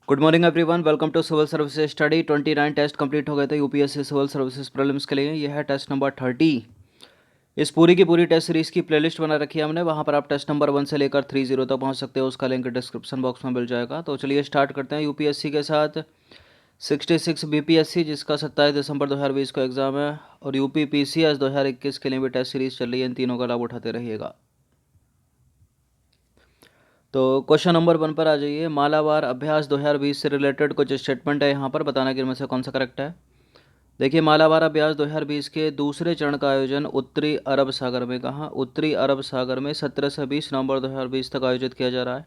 Good morning everyone, welcome to civil services study. 29 test complete हो गए थे UPSC civil services prelims के लिए। यह है टेस्ट नंबर 30। इस पूरी की पूरी टेस्ट सीरीज की प्लेलिस्ट बना रखी है हमने, वहां पर आप टेस्ट नंबर 1 से लेकर 30 तक पहुंच सकते हो। उसका लिंक डिस्क्रिप्शन बॉक्स में मिल जाएगा। तो चलिए स्टार्ट करते हैं यूपीएससी के साथ। 66 बीपीएससी, जिसका 27 दिसंबर 2020 को एग्जाम है, और यूपी पीसीएस 2021 के लिए भी टेस्ट सीरीज चल रही है। इन तीनों का लाभ उठाते रहिएगा। तो क्वेश्चन नंबर 1 पर आ जाइए। मालाबार अभ्यास 2020 से रिलेटेड कुछ स्टेटमेंट है, यहाँ पर बताना कि इनमें से कौन सा करेक्ट है। देखिए, मालाबार अभ्यास 2020 के दूसरे चरण का आयोजन उत्तरी अरब सागर में, कहाँ? उत्तरी अरब सागर में 17 से 20 नवंबर 2020 तक आयोजित किया जा रहा है।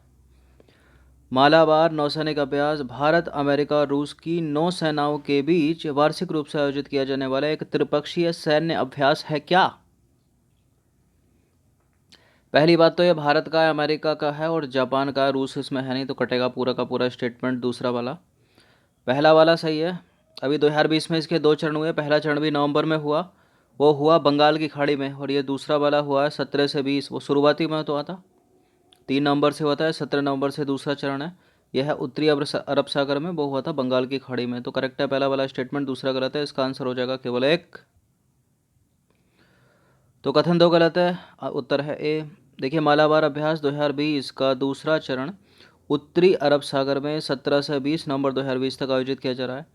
मालाबार नौसैनिक अभ्यास भारत, अमेरिका और रूस की नौसेनाओं के बीच वार्षिक रूप से आयोजित किया जाने वाला एक त्रिपक्षीय सैन्य अभ्यास है क्या? पहली बात तो ये भारत का है, अमेरिका का है और जापान का है, रूस इसमें है नहीं, तो कटेगा पूरा का पूरा स्टेटमेंट दूसरा वाला। पहला वाला सही है। अभी 2020 में इसके 2 चरण हुए। पहला चरण भी नवंबर में हुआ, वो हुआ बंगाल की खाड़ी में, और ये दूसरा वाला हुआ है 17 से 20। वो शुरुआती में तो आता 3 नवंबर से होता है, 17 नवंबर से दूसरा चरण है। यह है उत्तरी अरब सागर में, वो हुआ था बंगाल की खाड़ी में। तो करेक्ट है पहला वाला स्टेटमेंट, दूसरा गलत है। इसका आंसर हो जाएगा केवल एक। तो कथन 2 गलत है, उत्तर है ए। देखिए, मालाबार अभ्यास 2020 का दूसरा चरण उत्तरी अरब सागर में 17 से 20 नवंबर 2020 तक आयोजित किया जा रहा है।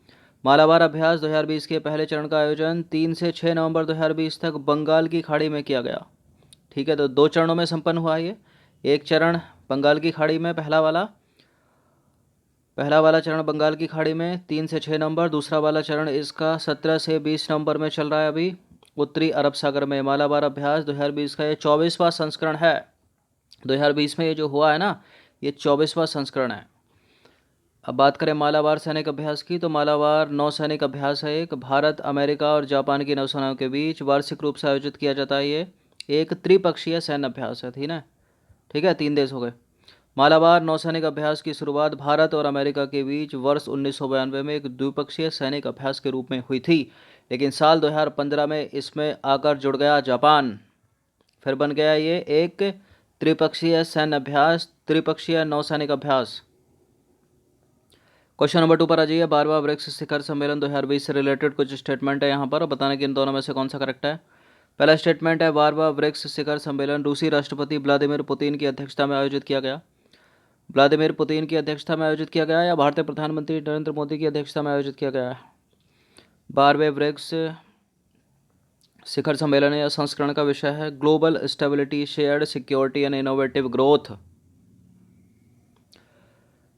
मालाबार अभ्यास 2020 के पहले चरण का आयोजन 3 से 6 नवंबर 2020 तक बंगाल की खाड़ी में किया गया। ठीक है, तो 2 चरणों में संपन्न हुआ ये। एक चरण बंगाल की खाड़ी में, पहला वाला चरण बंगाल की खाड़ी में 3 से 6 नवंबर। दूसरा वाला चरण इसका 17 से 20 नवंबर में चल रहा है अभी, उत्तरी अरब सागर में। मालाबार अभ्यास 2020 का ये 24वां संस्करण है। 2020 में ये जो हुआ है ना, ये 24वां संस्करण है। अब बात करें मालाबार सैनिक अभ्यास की, तो मालाबार नौसैनिक अभ्यास है एक, भारत, अमेरिका और जापान की नौसेनाओं के बीच वार्षिक रूप से आयोजित किया जाता है। ये एक त्रिपक्षीय सैन्य अभ्यास है, ठीक है, 3 देश हो गए। मालाबार नौसैनिक अभ्यास की शुरुआत भारत और अमेरिका के बीच वर्ष 1992 में एक द्विपक्षीय सैनिक अभ्यास के रूप में हुई थी, लेकिन साल 2015 में इसमें आकर जुड़ गया जापान। फिर बन गया ये एक त्रिपक्षीय सैन्य अभ्यास, त्रिपक्षीय नौसैनिक अभ्यास। क्वेश्चन नंबर 2 पर आ जाइए। 12वां ब्रिक्स शिखर सम्मेलन 2020 से रिलेटेड कुछ स्टेटमेंट है यहाँ पर, बताने कि इन दोनों में से कौन सा करेक्ट है। पहला स्टेटमेंट है, 12वां ब्रिक्स शिखर सम्मेलन रूसी राष्ट्रपति व्लादिमीर पुतिन की अध्यक्षता में आयोजित किया गया। व्लादिमीर पुतिन की अध्यक्षता में आयोजित किया गया या भारतीय प्रधानमंत्री नरेंद्र मोदी की अध्यक्षता में आयोजित किया गया है? 12वें ब्रिक्स शिखर सम्मेलन या संस्करण का विषय है global stability, shared security and innovative growth.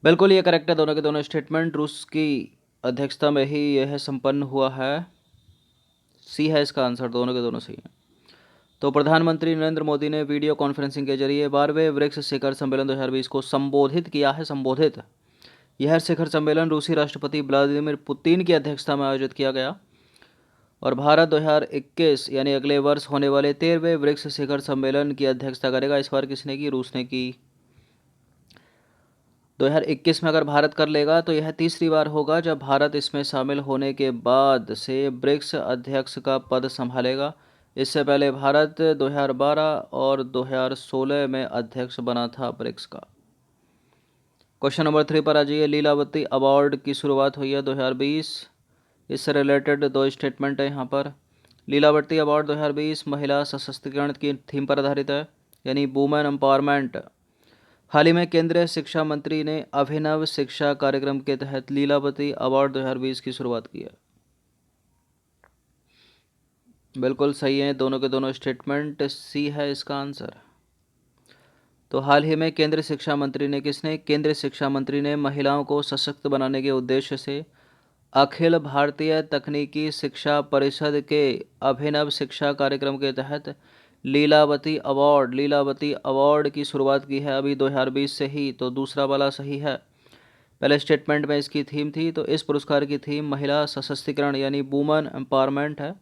बिल्कुल ये करेक्ट है, दोनों के दोनों स्टेटमेंट रूस की अध्यक्षता में ही यह संपन्न हुआ है। सी है इसका आंसर, दोनों के दोनों सही है। तो प्रधानमंत्री नरेंद्र मोदी ने वीडियो कॉन्फ्रेंसिंग के जरिए 12वें ब्रिक्स शिखर सम्मेलन 2020 को संबोधित किया है। संबोधित, यह शिखर सम्मेलन रूसी राष्ट्रपति व्लादिमीर पुतिन की अध्यक्षता में आयोजित किया गया, और भारत 2021 यानी अगले वर्ष होने वाले 13वें ब्रिक्स शिखर सम्मेलन की अध्यक्षता करेगा। इस बार किसने की? रूस ने की। 2021 में अगर भारत कर लेगा तो यह तीसरी बार होगा जब भारत इसमें शामिल होने के बाद से ब्रिक्स अध्यक्ष का पद संभालेगा। इससे पहले भारत 2012 और 2016 में अध्यक्ष बना था ब्रिक्स का। क्वेश्चन नंबर 3 पर आ जाइए। लीलावती अवार्ड की शुरुआत हुई है 2020, इससे रिलेटेड 2 स्टेटमेंट है यहाँ पर। लीलावती अवार्ड 2020 महिला सशक्तिकरण की थीम पर आधारित है, यानी वुमेन एम्पावरमेंट। हाल ही में केंद्रीय शिक्षा मंत्री ने अभिनव शिक्षा कार्यक्रम के तहत लीलावती अवार्ड 2020 की शुरुआत की है। बिल्कुल सही है, दोनों के दोनों स्टेटमेंट। सी है इसका आंसर। तो हाल ही में केंद्रीय शिक्षा मंत्री ने केंद्रीय शिक्षा मंत्री ने महिलाओं को सशक्त बनाने के उद्देश्य से अखिल भारतीय तकनीकी शिक्षा परिषद के अभिनव शिक्षा कार्यक्रम के तहत लीलावती अवार्ड की शुरुआत की है अभी 2020 से ही। तो दूसरा वाला सही है। पहले स्टेटमेंट में इसकी थीम थी, तो इस पुरस्कार की थीम महिला सशक्तिकरण यानी वुमेन एम्पावरमेंट है,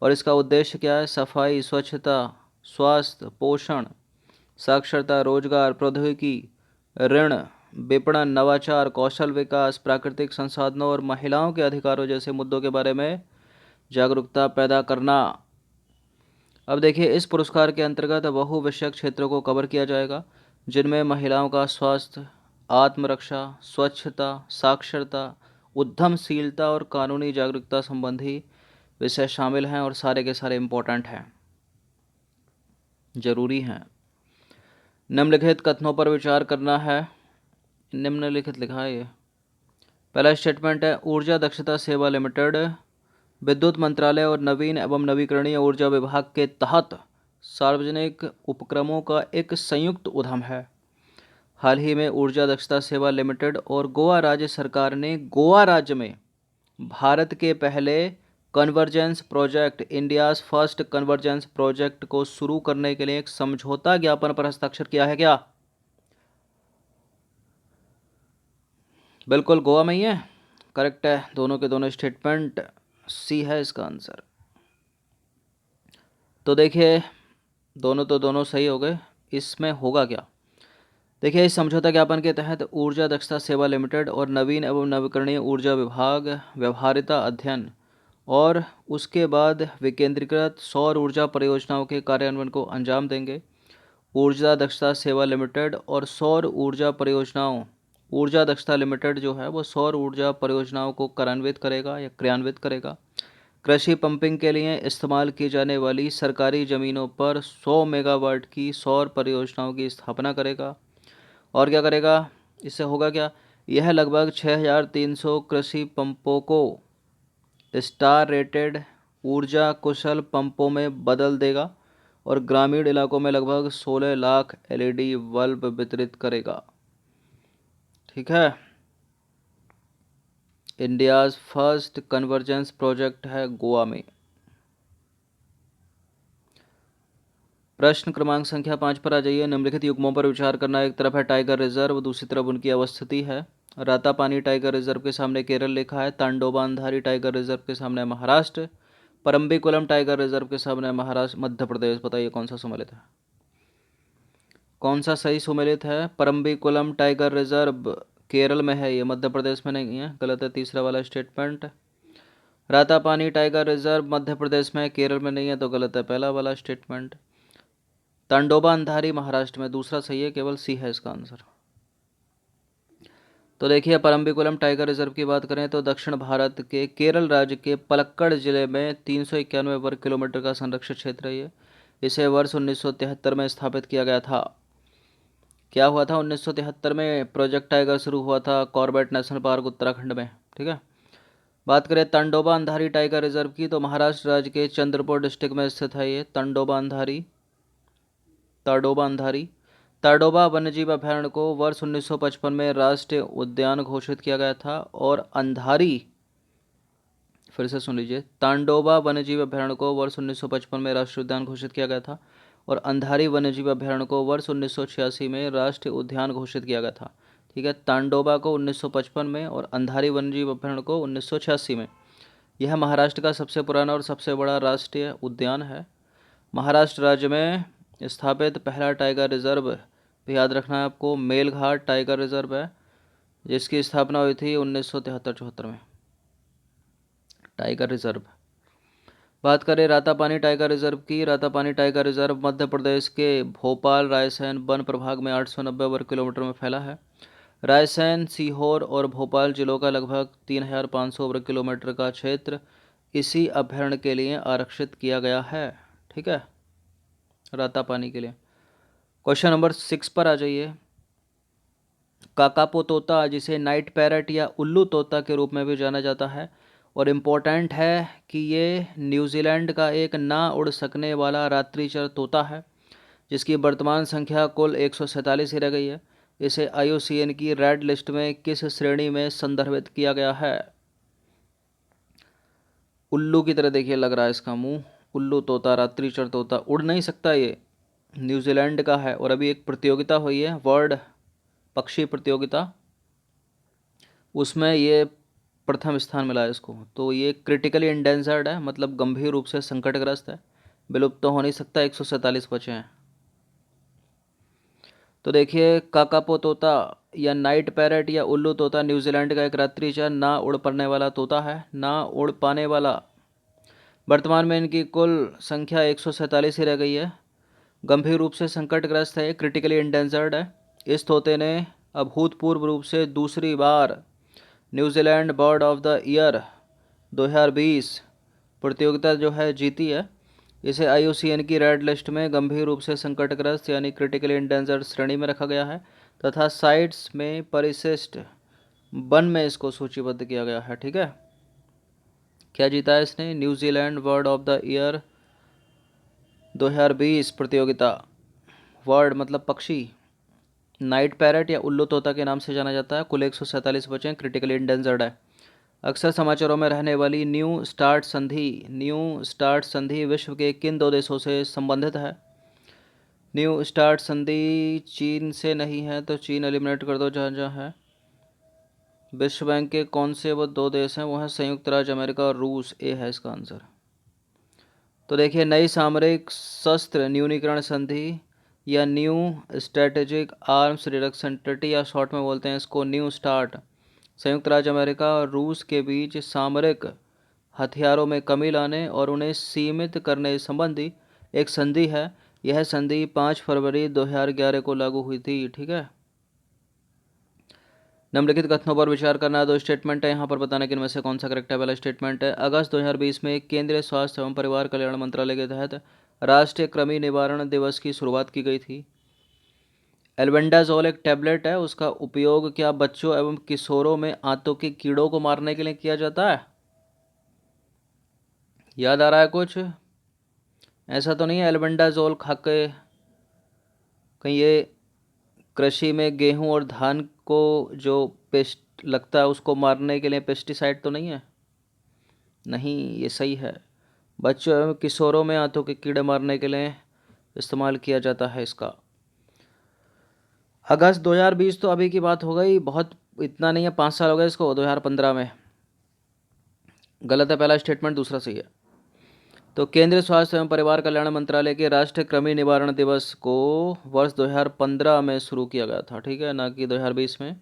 और इसका उद्देश्य क्या है? सफाई, स्वच्छता, स्वास्थ्य, पोषण, साक्षरता, रोजगार, प्रौद्योगिकी, ऋण, विपणन, नवाचार, कौशल विकास, प्राकृतिक संसाधनों और महिलाओं के अधिकारों जैसे मुद्दों के बारे में जागरूकता पैदा करना। अब देखिए, इस पुरस्कार के अंतर्गत बहु विषयक क्षेत्रों को कवर किया जाएगा, जिनमें महिलाओं का स्वास्थ्य, आत्मरक्षा, स्वच्छता, साक्षरता, उद्यमशीलता और कानूनी जागरूकता संबंधी विषय शामिल हैं और सारे के सारे इम्पोर्टेंट हैं, जरूरी हैं। निम्नलिखित कथनों पर विचार करना है। निम्नलिखित लिखा है ये। पहला स्टेटमेंट है, ऊर्जा दक्षता सेवा लिमिटेड विद्युत मंत्रालय और नवीन एवं नवीकरणीय ऊर्जा विभाग के तहत सार्वजनिक उपक्रमों का एक संयुक्त उद्यम है। हाल ही में ऊर्जा दक्षता सेवा लिमिटेड और गोवा राज्य सरकार ने गोवा राज्य में भारत के पहले convergence project, India's first convergence project को शुरू करने के लिए एक समझौता ज्ञापन पर हस्ताक्षर किया है। क्या? बिल्कुल गोवा में ही है, करेक्ट है। दोनों के दोनों स्टेटमेंट सी है इसका आंसर। तो देखिए दोनों तो दोनों सही हो गए। इसमें होगा क्या? देखिए इस समझौता ज्ञापन के तहत ऊर्जा दक्षता सेवा लिमिटेड और नवीन एवं नवीकरणीय ऊर्जा विभाग व्यवहार्यता अध्ययन और उसके बाद विकेंद्रीकृत सौर ऊर्जा परियोजनाओं के कार्यान्वयन को अंजाम देंगे। ऊर्जा दक्षता सेवा लिमिटेड और सौर ऊर्जा परियोजनाओं, ऊर्जा दक्षता लिमिटेड जो है वो सौर ऊर्जा परियोजनाओं को कार्यान्वित करेगा या क्रियान्वित करेगा। कृषि पंपिंग के लिए इस्तेमाल की जाने वाली सरकारी ज़मीनों पर 100 मेगावाट की सौर परियोजनाओं की स्थापना करेगा। और क्या करेगा? इससे होगा क्या? यह लगभग 6300 कृषि पंपों को स्टार रेटेड ऊर्जा कुशल पंपों में बदल देगा और ग्रामीण इलाकों में लगभग 16 लाख एलईडी बल्ब वितरित करेगा। ठीक है, इंडियाज फर्स्ट कन्वर्जेंस प्रोजेक्ट है गोवा में। प्रश्न क्रमांक संख्या 5 पर आ जाइए। निम्नलिखित युग्मों पर विचार करना। एक तरफ है टाइगर रिजर्व, दूसरी तरफ उनकी अवस्थिति है। रातापानी टाइगर रिजर्व के सामने केरल लिखा है, तांडोबा अंधारी टाइगर रिजर्व के सामने महाराष्ट्र, परम्बिकुलम टाइगर रिजर्व के सामने महाराष्ट्र, मध्य प्रदेश। बताइए कौन सा सम्मिलित है? कौन सा सही सम्मिलित है? परम्बिकुलम टाइगर रिजर्व केरल में है, ये मध्य प्रदेश में नहीं है, गलत है तीसरा वाला statement. Ratapani tiger reserve Madhya Pradesh में, केरल में नहीं है, तो गलत है पहला वाला स्टेटमेंट। तांडोबा अंधारी महाराष्ट्र में, दूसरा सही है, केवल सी है इसका आंसर। तो देखिए परम्बिकुलम टाइगर रिजर्व की बात करें तो दक्षिण भारत के केरल राज्य के पलक्कड़ जिले में 391 वर्ग किलोमीटर का संरक्षित क्षेत्र है ये। इसे वर्ष 1973 में स्थापित किया गया था। क्या हुआ था? 1973 में प्रोजेक्ट टाइगर शुरू हुआ था कॉर्बेट नेशनल पार्क उत्तराखंड में। ठीक है, बात करें तांडोबा अंधारी टाइगर रिजर्व की तो महाराष्ट्र राज्य के चंद्रपुर डिस्ट्रिक्ट में स्थित है ये तांडोबा अंधारी। ताडोबा वन्यजीव अभयारण्य को वर्ष 1955 में राष्ट्रीय उद्यान घोषित किया गया था और अंधारी, फिर से सुन लीजिए, तांडोबा वन्यजीव अभयारण्य को वर्ष 1955 में राष्ट्रीय उद्यान घोषित किया गया था और अंधारी वन्यजीव अभयारण्य को वर्ष 1986 में राष्ट्रीय उद्यान घोषित किया गया था। ठीक है, तांडोबा को 1955 में और अंधारी वन्यजीव अभयारण्य को 1986 में। यह महाराष्ट्र का सबसे पुराना और सबसे बड़ा राष्ट्रीय उद्यान है। महाराष्ट्र राज्य में स्थापित पहला टाइगर रिजर्व भी याद रखना है आपको, मेलघाट टाइगर रिजर्व है, जिसकी स्थापना हुई थी 1973-74 में। Tiger reserve. बात करें रातापानी टाइगर रिजर्व की। रातापानी टाइगर रिजर्व मध्य प्रदेश के भोपाल रायसेन वन प्रभाग में 890 वर्ग किलोमीटर में फैला है। रायसेन, सीहोर और भोपाल जिलों का लगभग 3500 वर्ग किलोमीटर का क्षेत्र इसी अभयारण्य के लिए आरक्षित किया गया है। ठीक है, रातापानी के लिए। क्वेश्चन नंबर 6 पर आ जाइए। काकापो तोता, जिसे नाइट पैरट या उल्लू तोता के रूप में भी जाना जाता है, और इम्पोर्टेंट है कि ये न्यूजीलैंड का एक ना उड़ सकने वाला रात्रिचर तोता है, जिसकी वर्तमान संख्या कुल 147 ही रह गई है। इसे IUCN की रेड लिस्ट में किस श्रेणी में संदर्भित किया गया है? उल्लू की तरह देखिए लग रहा है इसका मुंह। उल्लू तोता, रात्रिचर तोता, उड़ नहीं सकता, ये न्यूजीलैंड का है। और अभी एक प्रतियोगिता हुई है, वर्ल्ड पक्षी प्रतियोगिता, उसमें ये प्रथम स्थान मिला है इसको। तो ये क्रिटिकली इंडेंजर्ड है, मतलब गंभीर रूप से संकटग्रस्त है, विलुप्त तो हो नहीं सकता, 147 बचे हैं। तो देखिए काकापो तोता या नाइट पैरट या उल्लू तोता न्यूजीलैंड का एक रात्रिचर ना उड़ पाने वाला तोता है, ना उड़ पाने वाला। वर्तमान में इनकी कुल संख्या 147 ही रह गई है। गंभीर रूप से संकटग्रस्त है, क्रिटिकली इंडेंजर्ड है। इस तोते ने अभूतपूर्व रूप से दूसरी बार New Zealand bird of the year 2020 प्रतियोगिता जो है जीती है। इसे IUCN की रेड लिस्ट में गंभीर रूप से संकटग्रस्त यानी क्रिटिकली इंडेंजर्ड श्रेणी में रखा गया है तथा साइट्स में परिशिष्ट वन में इसको सूचीबद्ध किया गया है। ठीक है, क्या जीता है इसने? New Zealand bird of the year 2020 प्रतियोगिता। वर्ड मतलब पक्षी, नाइट पैरट या उल्लू तोता के नाम से जाना जाता है। कुल 147 बचे हैं, क्रिटिकली इंडेंजर्ड है। अक्सर समाचारों में रहने वाली न्यू स्टार्ट संधि विश्व के किन दो देशों से संबंधित है? न्यू स्टार्ट संधि चीन से नहीं है, तो चीन एलिमिनेट कर दो जहाँ जहाँ है। विश्व बैंक के कौन से वो दो देश हैं? वो हैं संयुक्त राज्य अमेरिका और रूस। ए है इसका आंसर। तो देखिए, नई सामरिक शस्त्र न्यूनीकरण संधि या new strategic arms reduction treaty या शॉर्ट में बोलते हैं इसको न्यू स्टार्ट, संयुक्त राज्य अमेरिका और रूस के बीच सामरिक हथियारों में कमी लाने और उन्हें सीमित करने संबंधी एक संधि है। यह संधि 5 फरवरी 2011 को लागू हुई थी। ठीक है, निम्नलिखित कथनों पर विचार करना। दो स्टेटमेंट है यहाँ पर, बताना कि इनमें से कौन सा करेक्ट है। पहला स्टेटमेंट है, अगस्त 2020 में केंद्रीय स्वास्थ्य एवं परिवार कल्याण मंत्रालय के तहत राष्ट्रीय कृमि निवारण दिवस की शुरुआत की गई थी। एल्बेंडाजोल एक टैबलेट है, उसका उपयोग क्या बच्चों एवं किशोरों में आंतों के कीड़ों को मारने के लिए किया जाता है? याद आ रहा है कुछ? ऐसा तो नहीं है एल्बेंडाजोल खा के कहीं ये कृषि में गेहूं और धान को जो पेस्ट लगता है उसको मारने के लिए पेस्टिसाइड तो नहीं है? नहीं, ये सही है। बच्चों एवं किशोरों में आंतों के कीड़े मारने के लिए इस्तेमाल किया जाता है इसका। अगस्त 2020 तो अभी की बात हो गई, बहुत इतना नहीं है, 5 साल हो गए इसको, 2015 में। गलत है पहला स्टेटमेंट, दूसरा सही है। तो केंद्रीय स्वास्थ्य एवं परिवार कल्याण मंत्रालय के राष्ट्रीय कृमि निवारण दिवस को वर्ष 2015 में शुरू किया गया था। ठीक है, ना कि 2020 में।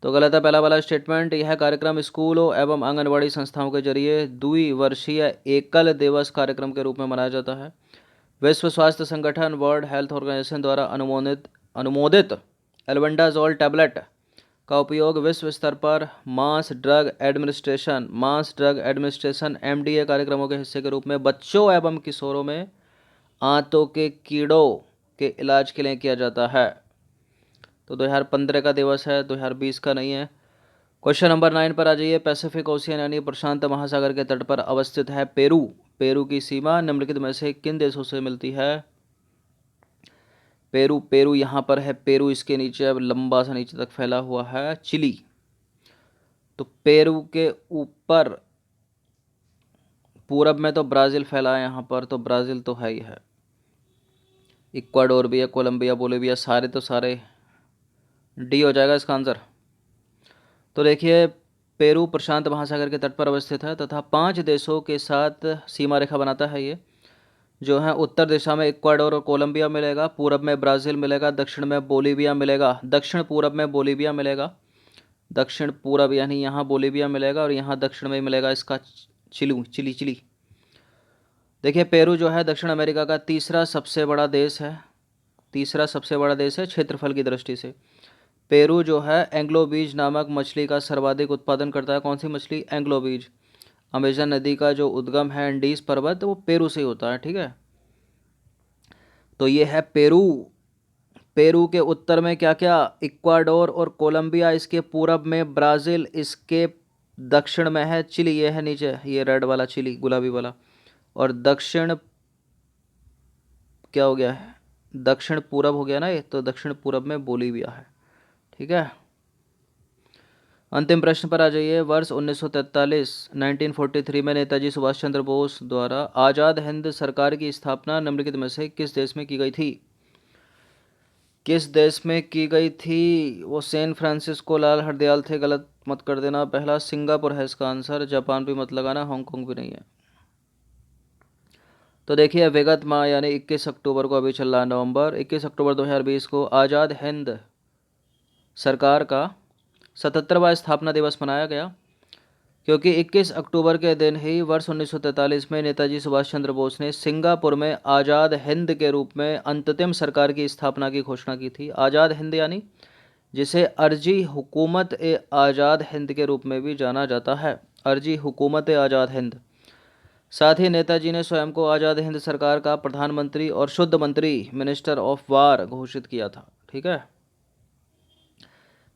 तो गलत है पहला वाला स्टेटमेंट। यह कार्यक्रम स्कूलों एवं आंगनबाड़ी संस्थाओं के जरिए द्विवर्षीय एकल दिवस कार्यक्रम के रूप में मनाया जाता है। विश्व स्वास्थ्य संगठन वर्ल्ड हेल्थ ऑर्गेनाइजेशन द्वारा अनुमोदित एल्बेंडाजोल टैबलेट का उपयोग विश्व स्तर पर मास ड्रग एडमिनिस्ट्रेशन MDA कार्यक्रमों के हिस्से के रूप में बच्चों एवं किशोरों में आंतों के कीड़ों के इलाज के लिए किया जाता है। तो 2015 का दिवस है, 2020 का नहीं है। क्वेश्चन नंबर 9 पर आ जाइए। पैसिफिक ओशियन यानी प्रशांत महासागर के तट पर अवस्थित है पेरू। पेरू की सीमा निम्नलिखित में से किन देशों से मिलती है? पेरू यहाँ पर है। पेरू इसके नीचे अब लंबा सा नीचे तक फैला हुआ है चिली। तो पेरू के ऊपर पूरब में तो ब्राज़ील फैला है यहाँ पर, तो ब्राज़ील तो है ही है। इक्वाडोर भी है, कोलंबिया, बोलिविया, सारे तो सारे डी हो जाएगा इसका आंसर। तो देखिए, पेरू प्रशांत महासागर के तट पर अवस्थित है तथा 5 देशों के साथ सीमा रेखा बनाता है। ये जो है उत्तर दिशा में इक्वाडोर और कोलंबिया मिलेगा, पूरब में ब्राज़ील मिलेगा, दक्षिण में बोलिविया मिलेगा, दक्षिण पूरब में बोलिविया मिलेगा, दक्षिण पूरब यानी यहाँ बोलिविया मिलेगा और यहाँ दक्षिण में मिलेगा इसका चिली। देखिए, पेरू जो है दक्षिण अमेरिका का तीसरा सबसे बड़ा देश है क्षेत्रफल की दृष्टि से। पेरू जो है एंग्लोबीज नामक मछली का सर्वाधिक उत्पादन करता है। कौन सी मछली? एंग्लोबीज। अमेजन नदी का जो उद्गम है एंडीज पर्वत, वो पेरू से ही होता है। ठीक है, तो ये है पेरू। पेरू के उत्तर में क्या क्या? इक्वाडोर और कोलंबिया, इसके पूरब में ब्राज़ील, इसके दक्षिण में है चिली, ये है नीचे ये रेड वाला चिली, गुलाबी वाला, और दक्षिण क्या हो गया है? दक्षिण पूरब हो गया ना ये, तो दक्षिण पूरब में बोलिविया है। ठीक है, अंतिम प्रश्न पर आ जाइए। वर्ष 1943 में नेताजी सुभाष चंद्र बोस द्वारा आज़ाद हिंद सरकार की स्थापना निम्नलिखित में से किस देश में की गई थी? किस देश में की गई थी? वो सैन फ्रांसिस्को लाल हरदयाल थे, गलत मत कर देना। पहला सिंगापुर है इसका आंसर, जापान भी मत लगाना, हांगकांग भी नहीं है। तो देखिए, विगत माह यानी 21 अक्टूबर को, अभी चल रहा है नवंबर, 21 अक्टूबर 2020 को आज़ाद हिंद सरकार का 77वां स्थापना दिवस मनाया गया, क्योंकि 21 अक्टूबर के दिन ही वर्ष 1943 में नेताजी सुभाष चंद्र बोस ने सिंगापुर में आज़ाद हिंद के रूप में अंतरिम सरकार की स्थापना की घोषणा की थी। आज़ाद हिंद यानी जिसे अर्जी हुकूमत ए आज़ाद हिंद के रूप में भी जाना जाता है। अर्जी हुकूमत ए आज़ाद हिंद। साथ ही नेताजी ने स्वयं को आज़ाद हिंद सरकार का प्रधानमंत्री और शुद्ध मंत्री मिनिस्टर ऑफ वार घोषित किया था। ठीक है।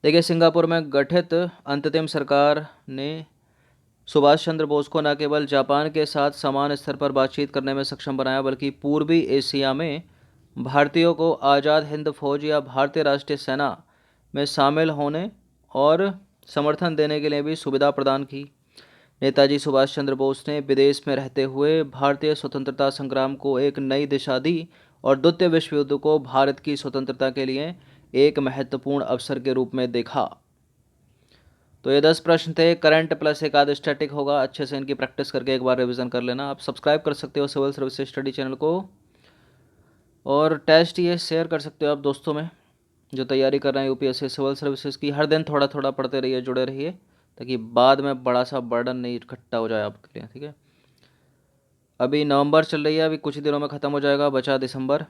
देखिए, सिंगापुर में गठित अंतरिम सरकार ने सुभाष चंद्र बोस को न केवल जापान के साथ समान स्तर पर बातचीत करने में सक्षम बनाया, बल्कि पूर्वी एशिया में भारतीयों को आज़ाद हिंद फौज या भारतीय राष्ट्रीय सेना में शामिल होने और समर्थन देने के लिए भी सुविधा प्रदान की। नेताजी सुभाष चंद्र बोस ने विदेश में रहते हुए भारतीय स्वतंत्रता संग्राम को एक नई दिशा दी और द्वितीय विश्व युद्ध को भारत की स्वतंत्रता के लिए एक महत्वपूर्ण अवसर के रूप में देखा। तो ये 10 प्रश्न थे। करंट प्लस एक आध स्टैटिक होगा। अच्छे से इनकी प्रैक्टिस करके एक बार रिवीजन कर लेना। आप सब्सक्राइब कर सकते हो सिविल सर्विसेज स्टडी चैनल को, और टेस्ट ये शेयर कर सकते हो आप दोस्तों में जो तैयारी कर रहे हैं यूपीएससी सिविल सर्विसेज की। हर दिन थोड़ा थोड़ा पढ़ते रहिए, जुड़े रहिए, ताकि बाद में बड़ा सा बर्डन नहीं इकट्ठा हो जाए आपके लिए। ठीक है। अभी नवंबर चल रही है, अभी कुछ ही दिनों में ख़त्म हो जाएगा, बचा दिसंबर।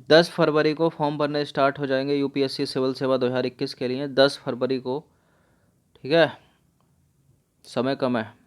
10 फरवरी को फॉर्म भरने स्टार्ट हो जाएंगे यूपीएससी सिविल सेवा 2021 के लिए, 10 फरवरी को। ठीक है, समय कम है।